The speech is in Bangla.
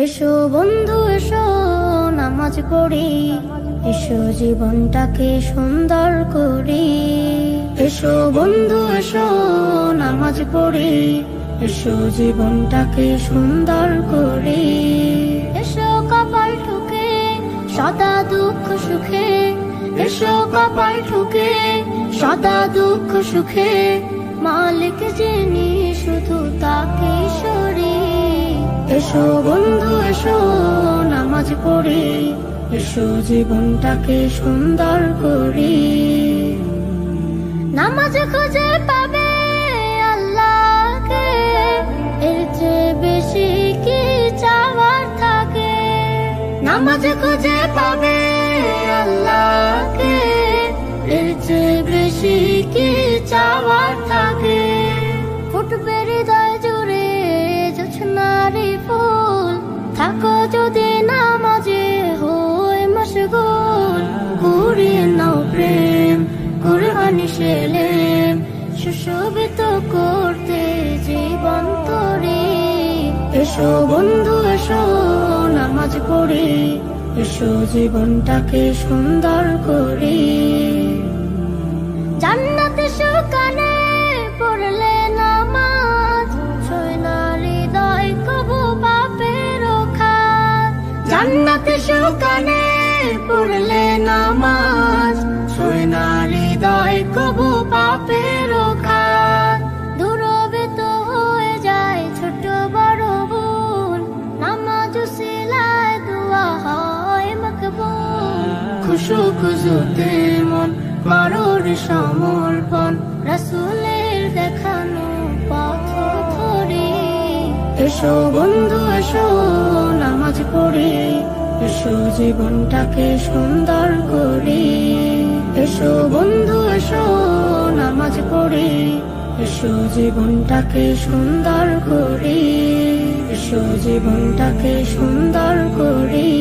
এসো বন্ধু এসো নামাজ পড়ি, এসো জীবনটাকে সুন্দর করি। এসো বন্ধু এসো নামাজ পড়ি, এসো জীবনটাকে সুন্দর করি। এসো কপাল ঠুকে সদা দুঃখ সুখে, এসো কপাল ঠুকে সদা দুঃখ সুখে, মালিক যিনি শুধু তাকে সরি। এসো বন্ধু এসো নামাজ পড়ি, এসো জীবনটাকে সুন্দর করি। নামাজ খুঁজে পাবে আল্লাহকে, এর চেয়ে বেশি কি চাওয়ার থাকে। নামাজ খুঁজে পাবে আল্লাহকে, এর চেয়ে বেশি কি চাওয়ার থাকে। ফুটবে হৃদয় জুড়ে জোছনারি ফুল, থাকো যদি নামাজে হই মশগুল। কুড়িয়ে নাও প্রেম কুরবানি সেলেম, সুশোভিত করতে জীবন তরি। এসো বন্ধু এসো নামাজ পড়ি, এসো জীবনটাকে সুন্দর করি। জান্নাতে সুখানে পড়লে নামাজ, ছয় না হৃদয় কবু পাপের খাত। জান্নাতে সুখানে পড়লে নামাজ, ছয় না হৃদয় কবু পাপের খাত। দুরবিত হয়ে যায় ছোট বড় ভুল, নামাজ উসিলায় দুয়া হয় মকবুল। খুশু খুজুতে মন করোর সমর্পণ, রাসূলের দেখানো পথ ধরি। এসো বন্ধু এসো নামাজ পড়ি, এসো জীবনটাকে সুন্দর করি। এসো বন্ধু এসো নামাজ পড়ি, এসো জীবনটাকে সুন্দর করি। এসো জীবনটাকে সুন্দর করি।